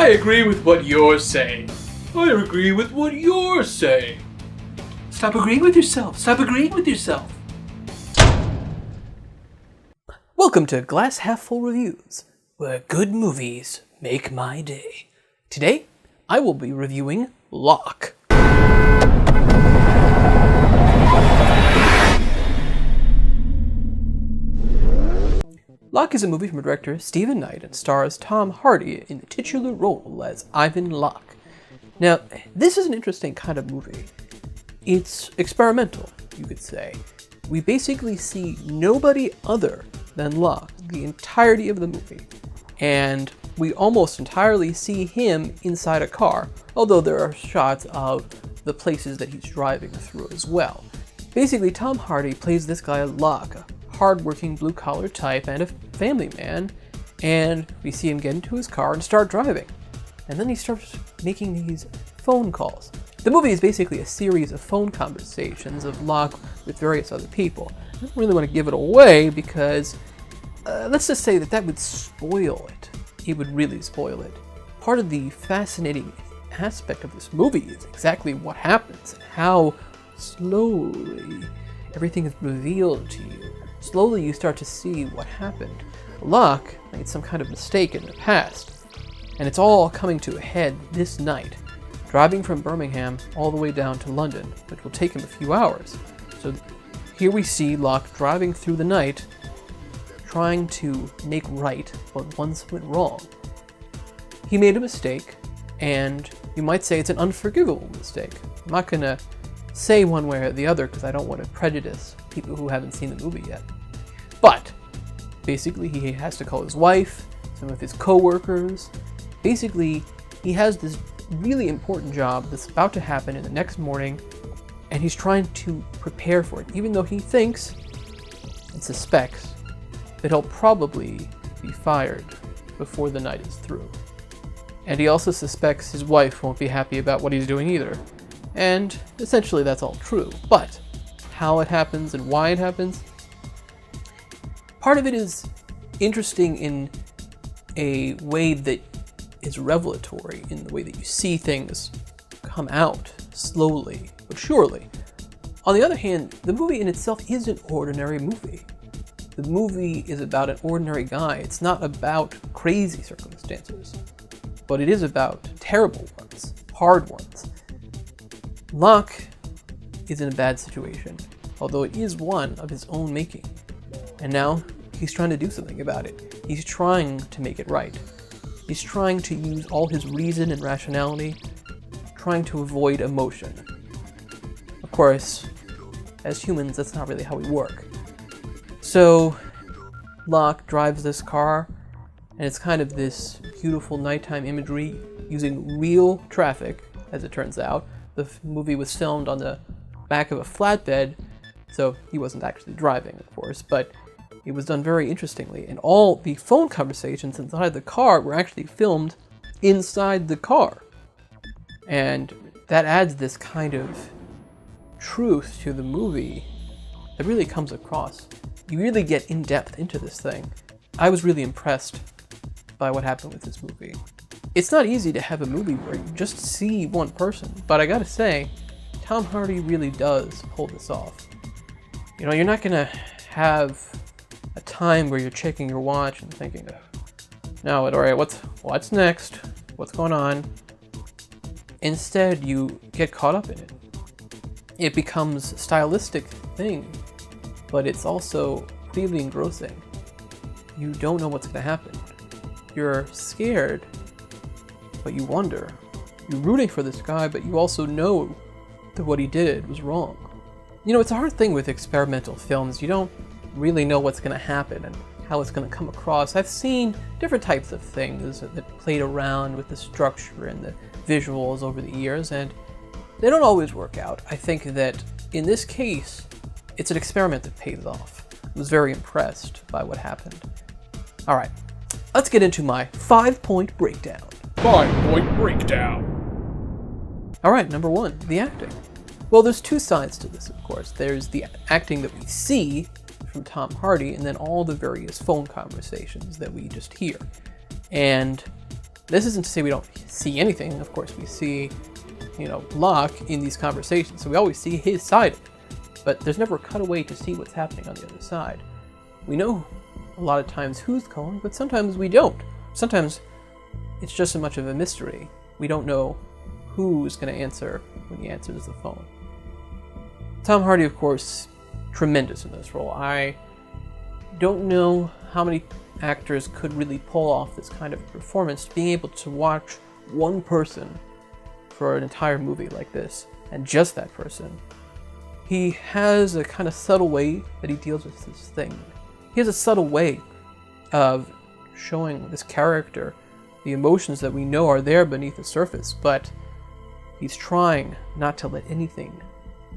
I agree with what you're saying. I agree with what you're saying. Stop agreeing with yourself. Stop agreeing with yourself. Welcome to Glass Half Full Reviews, where good movies make my day. Today, I will be reviewing Locke. Locke is a movie from director Stephen Knight and stars Tom Hardy in the titular role as Ivan Locke. Now, this is an interesting kind of movie. It's experimental, you could say. We basically see nobody other than Locke the entirety of the movie, and we almost entirely see him inside a car, although there are shots of the places that he's driving through as well. Basically, Tom Hardy plays this guy Locke, a hard-working blue-collar type and a family man, and we see him get into his car and start driving. And then he starts making these phone calls. The movie is basically a series of phone conversations of Locke with various other people. I don't really want to give it away because, let's just say that would spoil it. It would really spoil it. Part of the fascinating aspect of this movie is exactly what happens and how slowly everything is revealed to you. Slowly you start to see what happened. Locke made some kind of mistake in the past, and it's all coming to a head this night, driving from Birmingham all the way down to London, which will take him a few hours. So here we see Locke driving through the night, trying to make right what once went wrong. He made a mistake, and you might say it's an unforgivable mistake. I'm not going to say one way or the other because I don't want to prejudice people who haven't seen the movie yet. But basically he has to call his wife, some of his co-workers. Basically, he has this really important job that's about to happen in the next morning, and he's trying to prepare for it, even though he thinks and suspects that he'll probably be fired before the night is through. And he also suspects his wife won't be happy about what he's doing either. And essentially that's all true. But how it happens and why it happens, part of it is interesting in a way that is revelatory, in the way that you see things come out slowly but surely. On the other hand, the movie in itself is an ordinary movie. The movie is about an ordinary guy. It's not about crazy circumstances, but it is about terrible ones, hard ones. Locke is in a bad situation, although it is one of his own making. And now he's trying to do something about it. He's trying to make it right. He's trying to use all his reason and rationality, trying to avoid emotion. Of course, as humans, that's not really how we work. So, Locke drives this car, and it's kind of this beautiful nighttime imagery using real traffic, as it turns out. The movie was filmed on the back of a flatbed, so he wasn't actually driving, of course, but it was done very interestingly. And all the phone conversations inside the car were actually filmed inside the car. And that adds this kind of truth to the movie that really comes across. You really get in depth into this thing. I was really impressed by what happened with this movie. It's not easy to have a movie where you just see one person, but I gotta say, Tom Hardy really does pull this off. You know, you're not gonna have a time where you're checking your watch and thinking, no, alright, what's next? What's going on? Instead, you get caught up in it. It becomes a stylistic thing, but it's also really engrossing. You don't know what's gonna happen. You're scared, but you wonder. You're rooting for this guy, but you also know that what he did was wrong. You know, it's a hard thing with experimental films. You don't really know what's going to happen and how it's going to come across. I've seen different types of things that played around with the structure and the visuals over the years, and they don't always work out. I think that in this case, it's an experiment that pays off. I was very impressed by what happened. All right, let's get into my 5-point breakdown. 5-point breakdown. All right, number one, the acting. Well, there's two sides to this, of course. There's the acting that we see from Tom Hardy, and then all the various phone conversations that we just hear. And This isn't to say we don't see anything. Of course, we see, Locke in these conversations, so we always see his side of it. But there's never a cutaway to see what's happening on the other side. We know a lot of times who's calling, but sometimes we don't. Sometimes it's just so much of a mystery. We don't know who's going to answer when he answers the phone. Tom Hardy, of course, tremendous in this role. I don't know how many actors could really pull off this kind of performance, being able to watch one person for an entire movie like this, and just that person. He has a kind of subtle way that he deals with this thing. He has a subtle way of showing this character the emotions that we know are there beneath the surface, but he's trying not to let anything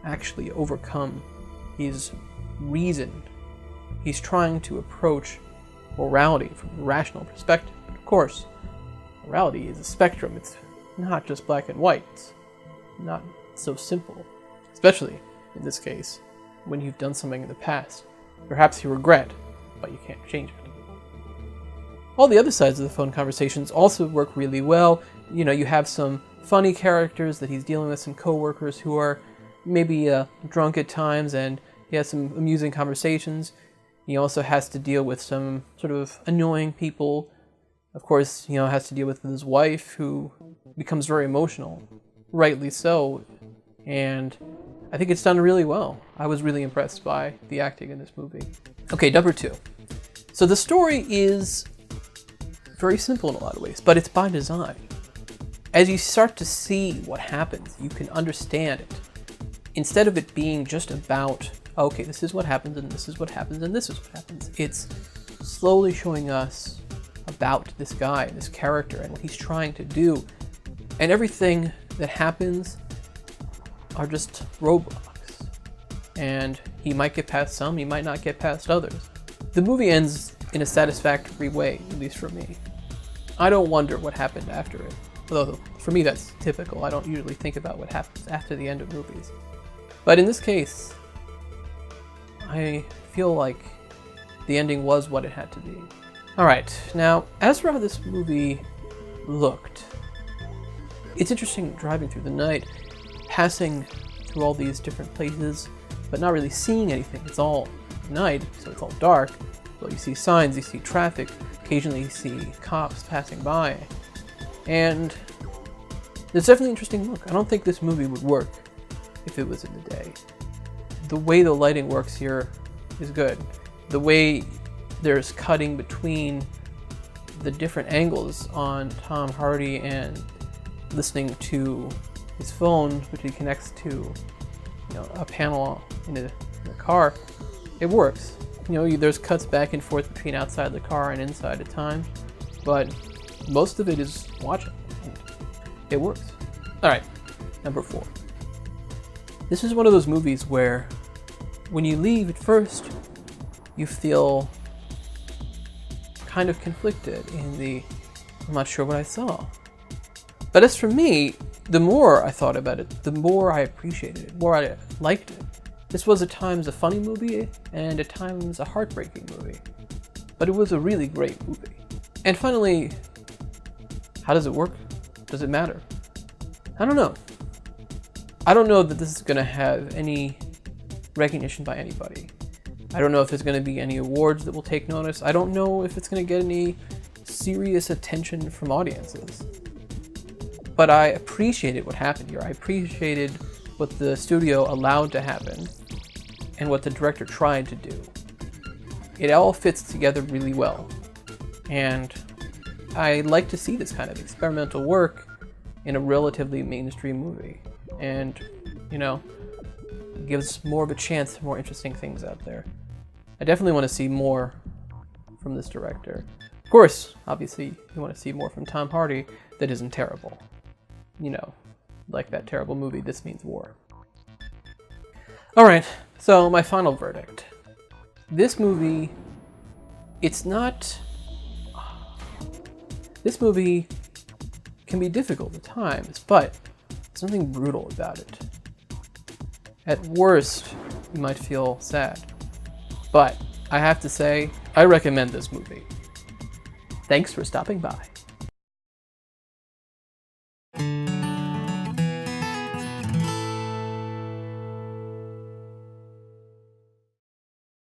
actually overcome his reason. He's trying to approach morality from a rational perspective. But of course, morality is a spectrum. It's not just black and white. It's not so simple, especially in this case, when you've done something in the past. Perhaps you regret, but you can't change it. All the other sides of the phone conversations also work really well. You have some funny characters that he's dealing with, some co-workers who are maybe drunk at times, and he has some amusing conversations. He also has to deal with some sort of annoying people. Of course, has to deal with his wife, who becomes very emotional, rightly so, and I think it's done really well. I was really impressed by the acting in this movie. Okay, number 2. So the story is very simple in a lot of ways, but it's by design. As you start to see what happens, you can understand it. Instead of it being just about, okay, this is what happens, and this is what happens, and this is what happens, it's slowly showing us about this guy, this character, and what he's trying to do. And everything that happens are just roadblocks. And he might get past some, he might not get past others. The movie ends in a satisfactory way, at least for me. I don't wonder what happened after it. Although, for me, that's typical. I don't usually think about what happens after the end of movies. But in this case, I feel like the ending was what it had to be. Alright, now, as for how this movie looked, it's interesting driving through the night, passing through all these different places, but not really seeing anything. It's all night, so it's all dark. Well, you see signs, you see traffic, occasionally you see cops passing by. And it's definitely an interesting look. I don't think this movie would work if it was in the day. The way the lighting works here is good. The way there's cutting between the different angles on Tom Hardy and listening to his phone, which he connects to, a panel in the car, it works. There's cuts back and forth between outside the car and inside at times, but most of it is watchable. It works. All right, number 4. This is one of those movies where when you leave at first, you feel kind of conflicted I'm not sure what I saw. But as for me, the more I thought about it, the more I appreciated it, the more I liked it. This was at times a funny movie and at times a heartbreaking movie. But it was a really great movie. And finally, how does it work? Does it matter? I don't know. I don't know that this is going to have any recognition by anybody. I don't know if there's going to be any awards that will take notice. I don't know if it's going to get any serious attention from audiences. But I appreciated what happened here. I appreciated what the studio allowed to happen and what the director tried to do. It all fits together really well. And I like to see this kind of experimental work in a relatively mainstream movie. And, gives more of a chance to more interesting things out there. I definitely want to see more from this director. Of course, obviously, you want to see more from Tom Hardy that isn't terrible. Like that terrible movie, This Means War. Alright, so my final verdict. This movie can be difficult at times, but there's nothing brutal about it. At worst, you might feel sad. But I have to say, I recommend this movie. Thanks for stopping by.